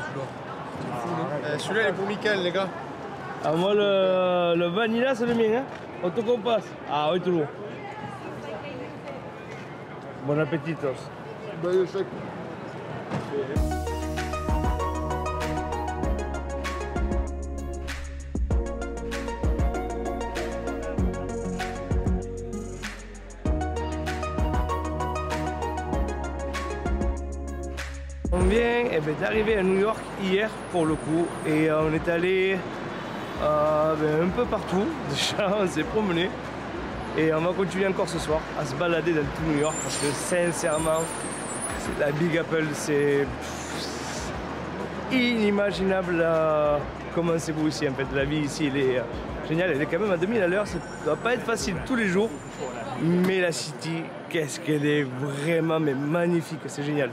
celui-là. Celui-là, il est pour Mickaël, les gars. Ah, moi, le vanilla, c'est le mien. Hein. Autocompasse. Ah, oui, toujours. Bon appétit, Tos. Bon chèque. On vient d'arriver à New York hier pour le coup et on est allé un peu partout. Déjà on s'est promené et on va continuer encore ce soir à se balader dans tout New York parce que sincèrement la Big Apple c'est inimaginable comment c'est beau ici en fait. La vie ici elle est géniale, elle est quand même à 2000 à l'heure, ça doit pas être facile tous les jours mais la City qu'est-ce qu'elle est vraiment mais magnifique, c'est génial.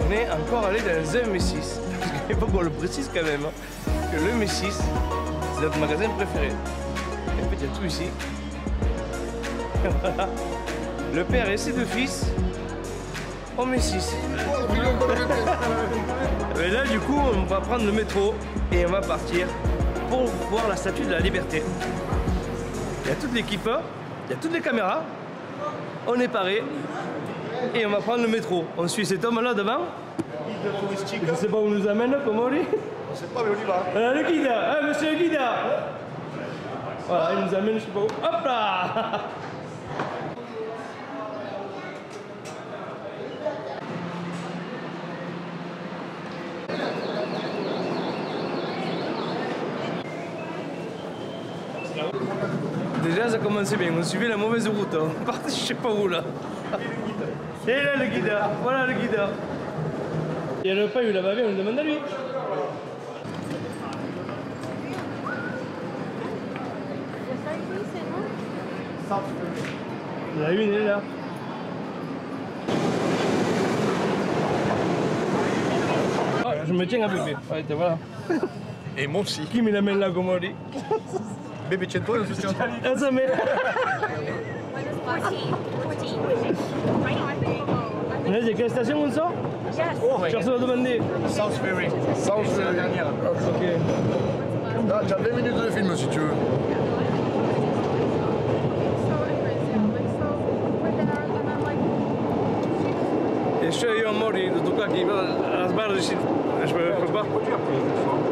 On est encore allé dans un M6, parce qu'il faut qu'on le précise quand même, hein, que le M6, c'est notre magasin préféré. Et en fait, il y a tout ici. Voilà. Le père et ses deux fils au M6. Et là, du coup, on va prendre le métro et on va partir pour voir la Statue de la Liberté. Il y a toute l'équipe, il y a toutes les caméras, on est paré. Et on va prendre le métro. On suit cet homme-là devant. Je ne sais pas où il nous amène, comment on dit. On ne sait pas, mais on y va. Le guide, monsieur le guide. Voilà, il nous amène, je ne sais pas où. Hop là. Déjà, ça commençait bien. On suivait la mauvaise route. On partait, je ne sais pas où là. Et là le guide, voilà le guide. Il y a le pas eu là-bas, on le demande à lui. Il y en a une, elle est là. Oh, je me tiens à bébé. Ouais, voilà. Et moi aussi. Qui me l'amène là, comme on dit? Bébé, tiens-toi, on se tient. Ah, ça met. 14. Il y a quelle station on sort? Personne n'a demandé. Southbury. C'est la dernière. Ok. Là, tu as 20 minutes de film si tu veux. E cioè io a Mori, tutto qua, qui va à la barre, je peux pas.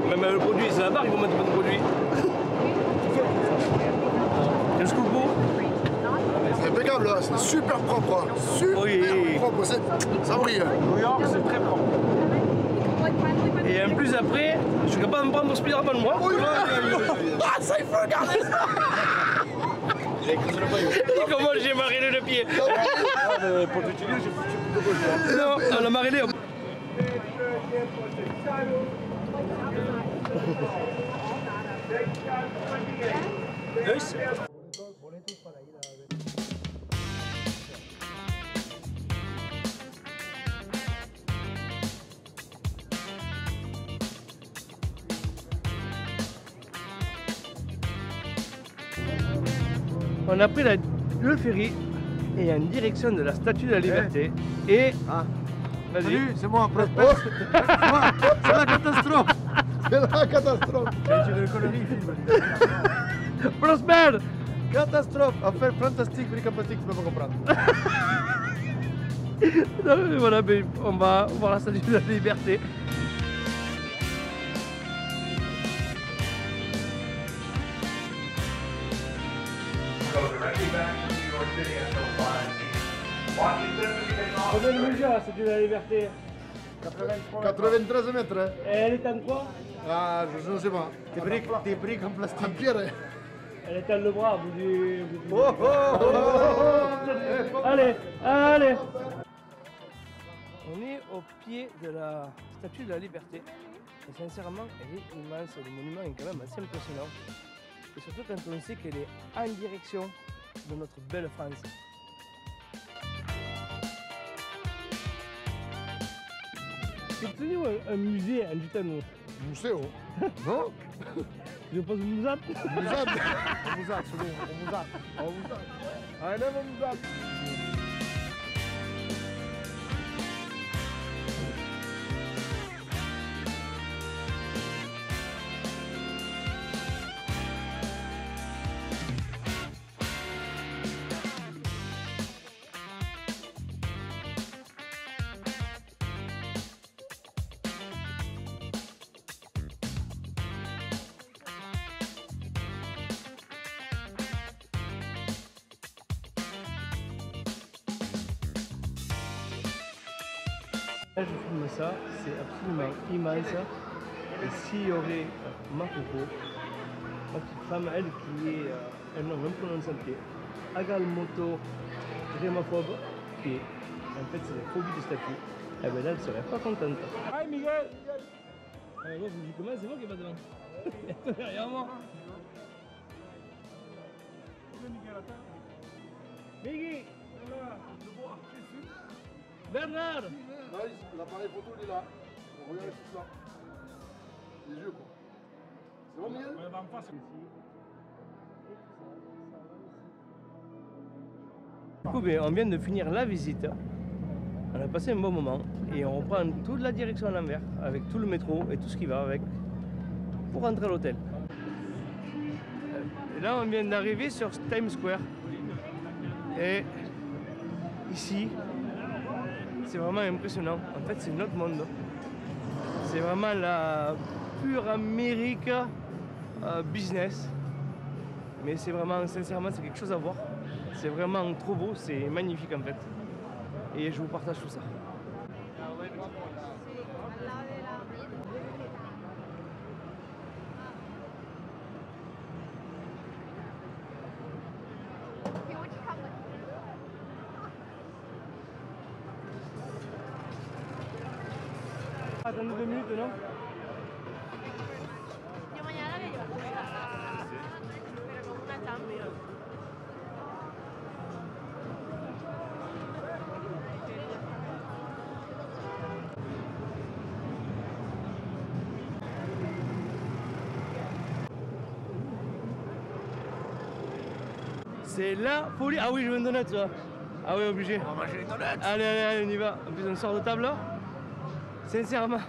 Même le produit, c'est la barre, ils vont mettre le produit. Le scoop beau. C'est impeccable là, c'est super propre. Super propre, ça brille. New York, c'est très propre. Et en plus après, je suis capable de me prendre mon Spider-Man moi. Oui, ah, ça il faut regarder ça. Comment j'ai mariné le pied? Pour t'utiliser, j'ai foutu de gauche. Non, on a mariné. Nice. On a pris le ferry et en direction de la Statue de la Liberté. Et... Ah. Vas-y. Salut, c'est moi, Prosper. C'est la catastrophe. C'est la catastrophe. Tu le connais, film. Prosper. Catastrophe. Affaire fantastique, bricapatique, tu peux pas comprendre. Non, mais voilà, mais on va voir la Statue de la Liberté. Combien de mesure la Statue de la Liberté? 93 mètres. Hein. Et elle est en quoi? Ah, je ne sais pas. Des briques en plastique. En pierre. Elle est en le bras, vous dites... Oh, oh, oh, oh. Allez, allez. On est au pied de la Statue de la Liberté. Et sincèrement, elle est immense. Le monument est quand même assez impressionnant. Et surtout quand on sait qu'elle est en direction de notre belle France. Teniamo un museo in Gitano. Museo? No? Je pense Mouzat. Mouzat? Mouzat, Mouzat. Mouzat. I never Mouzat. Là, je filme ça, c'est absolument immense. Et s'il y aurait Makoko, ma petite femme, elle qui est un homme un peu en santé, agalmoto, grémaphobe, et en fait c'est la phobie du statut, eh ben là elle serait pas contente. Hi Miguel! Moi, vous dites comment? C'est moi qui est pas devant. Attends, derrière moi. Miguel! Bernard! Là, l'appareil photo, il est là. On regarde tout ça. Les yeux, quoi. C'est bon, Miguel? Ouais, bah, en face. Du coup, on vient de finir la visite. On a passé un bon moment et on reprend toute la direction à l'envers avec tout le métro et tout ce qui va avec pour rentrer à l'hôtel. Et là, on vient d'arriver sur Times Square. Et ici, c'est vraiment impressionnant. En fait, c'est notre monde. C'est vraiment la pure Amérique business. Mais c'est vraiment, sincèrement, c'est quelque chose à voir. C'est vraiment trop beau, c'est magnifique en fait. Et je vous partage tout ça. Attendez 2 minutes, non? Yo mañana le llevo pero con una Champions. C'est la folie. Ah oui, je veux une donut, ça. Ah oui, obligé. On va manger les donuts. Allez, allez, allez, on y va. En plus, on sort de table là. Sincèrement,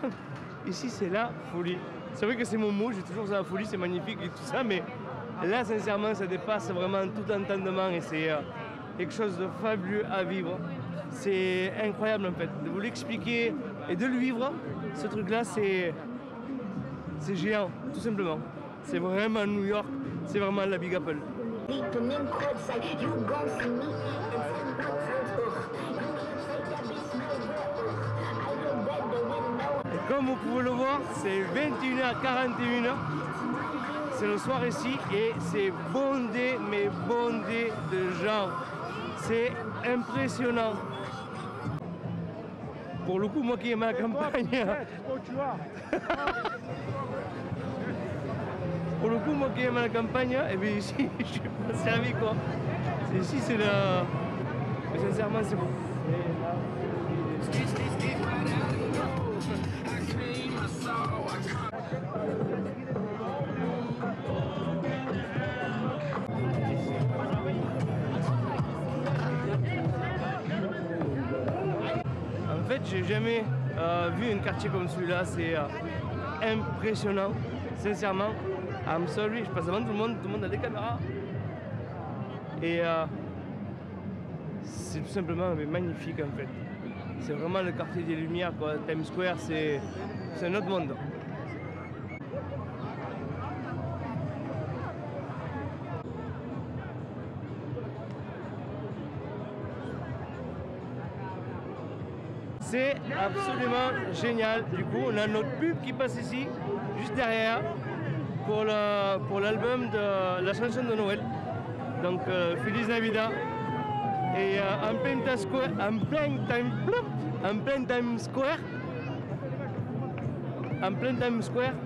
ici, c'est la folie. C'est vrai que c'est mon mot, j'ai toujours ça, la folie, c'est magnifique et tout ça, mais là, sincèrement, ça dépasse vraiment tout entendement et c'est quelque chose de fabuleux à vivre. C'est incroyable en fait, de vous l'expliquer et de le vivre. Ce truc-là, c'est géant, tout simplement. C'est vraiment New York, c'est vraiment la Big Apple. Et comme vous pouvez le voir, c'est 21h41. C'est le soir ici et c'est bondé, mais bondé de gens. C'est impressionnant. Pour le coup, moi qui aime la campagne. Pour le coup, moi qui aime la campagne, et bien ici, je suis pas servi quoi. Ici, c'est la. Mais sincèrement, c'est beau. En fait, j'ai jamais vu un quartier comme celui-là. C'est impressionnant, sincèrement. I'm sorry, je passe devant tout le monde a des caméras. Et c'est tout simplement magnifique en fait. C'est vraiment le quartier des Lumières, quoi. Times Square, c'est un autre monde. C'est absolument génial. Du coup, on a notre pub qui passe ici, juste derrière, pour l'album de la chanson de Noël. Donc, Feliz Navidad. Et en plein Times Square,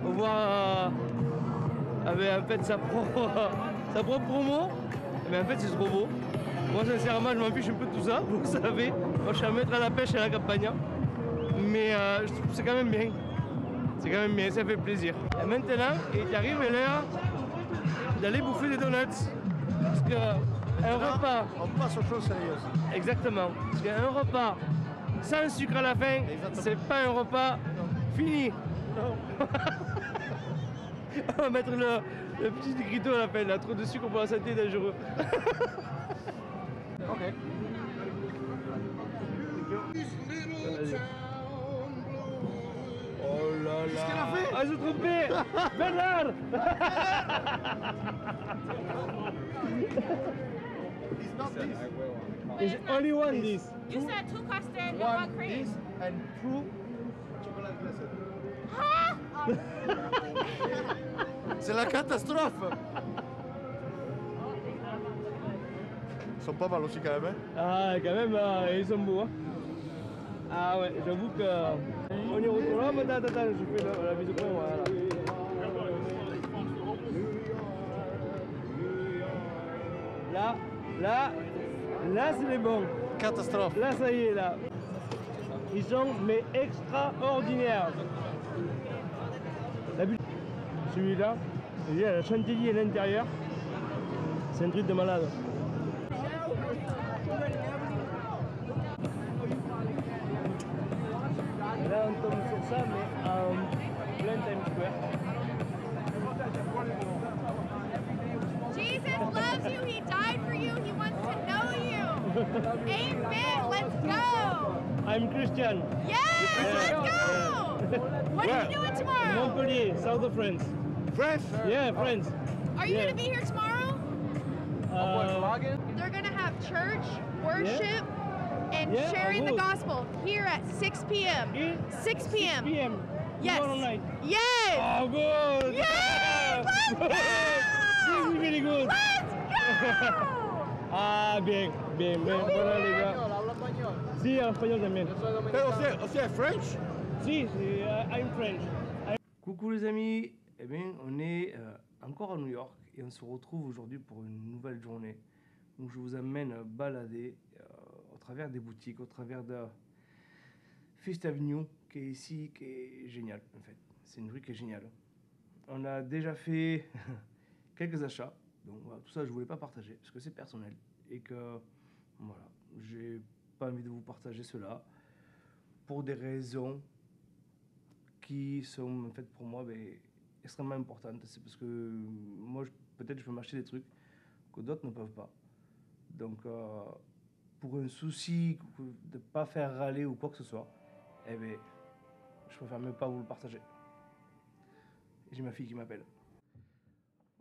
on voit avec en fait sa propre promo. Mais en fait, c'est trop beau. Moi, sincèrement, je m'en fiche un peu de tout ça, vous le savez. Moi, je suis un maître à la pêche et à la campagne. mais je trouve que c'est quand même bien. C'est quand même bien, ça fait plaisir. Et maintenant, il arrive l'heure d'aller bouffer des donuts. Parce qu'un repas... On passe aux choses sérieuses. Exactement. Parce qu'un repas sans sucre à la fin, c'est pas un repas fini. Non. On va mettre le petit écriteau à la fin, là. Trop de sucre pour la santé est dangereux. Ok. Oh là là. Qu'est-ce qu'elle a fait? Ah, j'ai trompé. Bernard. It's not this. It's only one this. You said 2 custard and 1 One cream. this and 2 chocolate glacé. Huh? C'est la catastrophe. Ils sont pas mal aussi quand même. Hein? Ah, quand même, ils sont beaux. Hein. Ah ouais, j'avoue que... On y retourne là, mais attends, je fais la mise au point, voilà. Là c'est les bons. Catastrophe. Là, ça y est, là. Ils sont, mais extraordinaires. Celui-là, il y a la chantilly à l'intérieur. C'est un truc de malade. Là, on tombe sur ça, mais en plein Times Square. Jesus loves you. He died for you. He wants to know you. Amen. Let's go. I'm Christian. Yes, let's go. What are you doing tomorrow? Montpellier, south of France. France. Yeah, France. Are you Yeah. going to be here tomorrow? They're going to have church, worship, and Yeah, sharing the good. gospel here at 6 p.m. Here? 6 p.m. 6 p.m. Yes. Tomorrow night. Yes. Oh, good. Yes. Let's go. This is really good. Let's go. Ah, bien. Voilà, les gars. Si, en espagnol también. Aussi French. Si, I'm French. Coucou les amis. Eh bien, on est encore à New York et on se retrouve aujourd'hui pour une nouvelle journée où je vous amène balader au travers des boutiques, au travers de Fifth Avenue qui est ici, qui est génial en fait. C'est une rue qui est géniale. On a déjà fait quelques achats, donc voilà, tout ça je voulais pas partager parce que c'est personnel et que voilà, j'ai pas envie de vous partager cela pour des raisons qui sont en fait pour moi extrêmement importantes. C'est parce que moi peut-être je peux m'acheter des trucs que d'autres ne peuvent pas. Donc pour un souci de ne pas faire râler ou quoi que ce soit, eh bien, je préfère même pas vous le partager. J'ai ma fille qui m'appelle.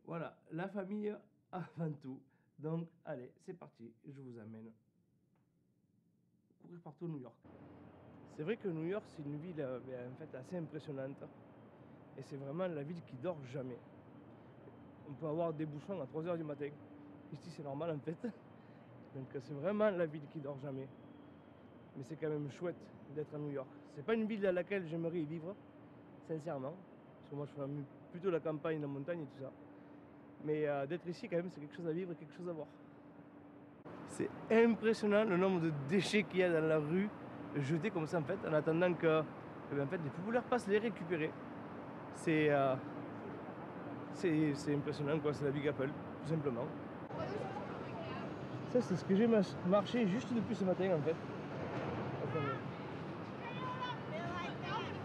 Voilà, la famille avant tout. Donc allez, c'est parti, je vous amène courir partout New York. C'est vrai que New York, c'est une ville en fait assez impressionnante. Et c'est vraiment la ville qui dort jamais. On peut avoir des bouchons à 3 h du matin. Ici, c'est normal en fait. Donc c'est vraiment la ville qui dort jamais. Mais c'est quand même chouette d'être à New York. C'est pas une ville à laquelle j'aimerais y vivre, sincèrement. Parce que moi, je ferais plutôt la campagne, la montagne et tout ça. Mais d'être ici, quand même, c'est quelque chose à vivre et quelque chose à voir. C'est impressionnant le nombre de déchets qu'il y a dans la rue, jetés comme ça en fait, en attendant que en fait, les footballeurs passent les récupérer. C'est impressionnant quoi, c'est la Big Apple, tout simplement. Ça c'est ce que j'ai marché juste depuis ce matin en fait. Attendez.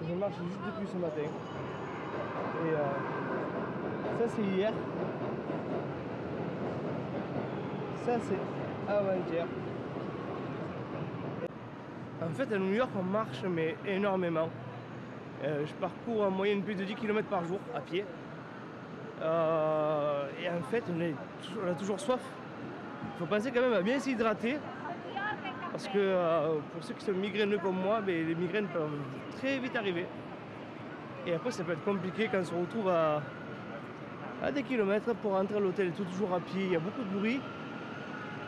J'ai marché juste depuis ce matin. Et ça c'est hier. Ça c'est avant-hier. En fait à New York on marche mais énormément. Je parcours en moyenne plus de 10 km par jour à pied. Et en fait, on a toujours soif. Il faut penser quand même à bien s'hydrater. Parce que pour ceux qui sont migraineux comme moi, les migraines peuvent très vite arriver. Et après, ça peut être compliqué quand on se retrouve à des kilomètres pour rentrer à l'hôtel. Toujours à pied, il y a beaucoup de bruit.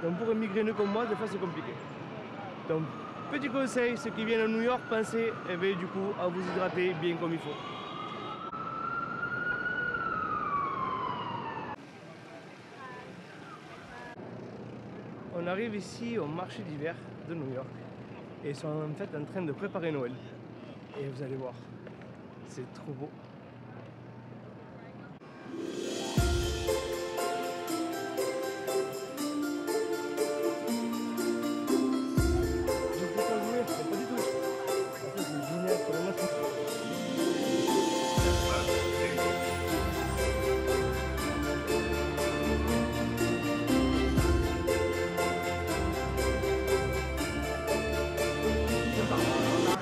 Donc pour un migraineux comme moi, des fois c'est compliqué. Donc, petit conseil, ceux qui viennent à New York, pensez du coup à vous hydrater bien comme il faut. On arrive ici au marché d'hiver de New York et ils sont en fait en train de préparer Noël. Et vous allez voir, c'est trop beau.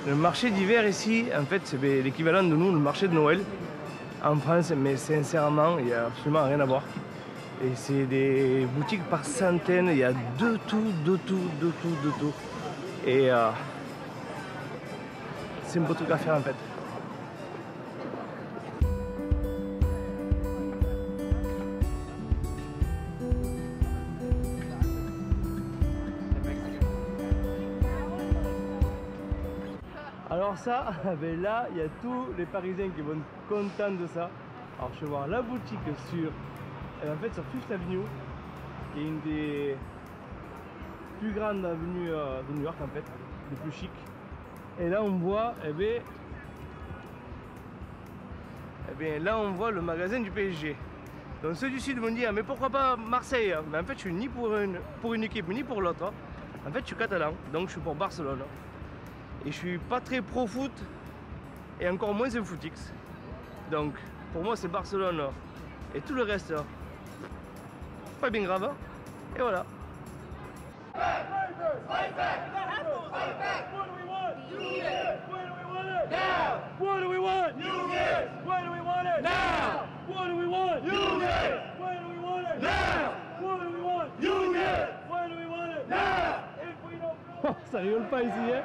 Le marché d'hiver ici, en fait, c'est l'équivalent de nous, le marché de Noël en France, mais sincèrement, il n'y a absolument rien à voir. Et c'est des boutiques par centaines, il y a de tout. Et c'est un beau truc à faire en fait. Alors ça, ben là, il y a tous les Parisiens qui vont être contents de ça. Alors je vais voir la boutique sur Fifth Avenue, qui est une des plus grandes avenues de New York en fait, les plus chic. Et là on voit, là on voit le magasin du PSG. Donc ceux du sud vont dire mais pourquoi pas Marseille? Mais en fait je suis ni pour une équipe ni pour l'autre. En fait je suis catalan, donc je suis pour Barcelone. Et je suis pas très pro foot et encore moins un footix. Donc pour moi c'est Barcelone et tout le reste pas bien grave. Et voilà. Ça rigole pas ici, hein?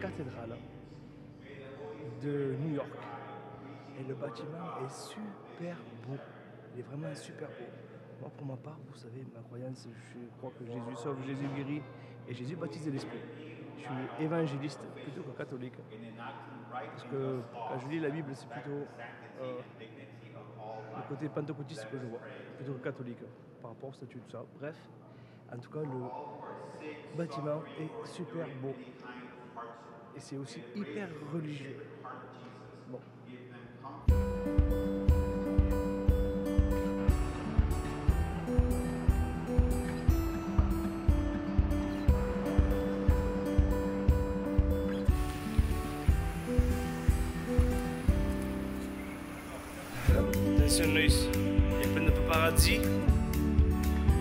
Cathédrale de New York et le bâtiment est super beau, il est vraiment super beau. Moi pour ma part, vous savez, ma croyance, je crois que Jésus sauve, Jésus guérit et Jésus baptise de l'esprit. Je suis évangéliste plutôt que catholique, parce que quand je lis la Bible c'est plutôt le côté pentecôtiste que je vois, plutôt que catholique par rapport au statut, tout ça. Bref, en tout cas le bâtiment est super beau. Et c'est aussi hyper religieux. Bon. Attention Luis, il y a plein de paparazzi.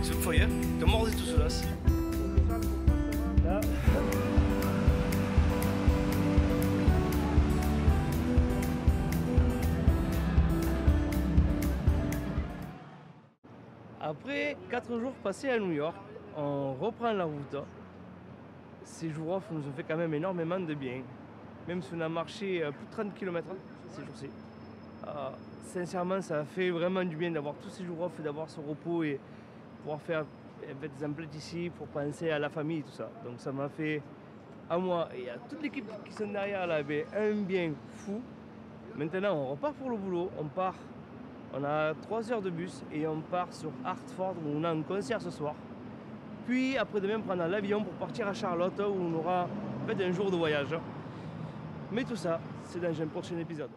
C'est une foyer, t'as mordu tout cela. Là. Après 4 jours passés à New York, on reprend la route. Ces jours off nous ont fait quand même énormément de bien. Même si on a marché plus de 30 km ces jours-ci. Sincèrement, ça a fait vraiment du bien d'avoir tous ces jours off et d'avoir ce repos et pouvoir faire des emplettes ici pour penser à la famille et tout ça. Donc ça m'a fait à moi et à toute l'équipe qui sont derrière là, un bien fou. Maintenant, on repart pour le boulot, on a 3 heures de bus et on part sur Hartford où on a un concert ce soir. Puis après-demain, prendre l'avion pour partir à Charlotte où on aura un jour de voyage. Mais tout ça, c'est dans un prochain épisode.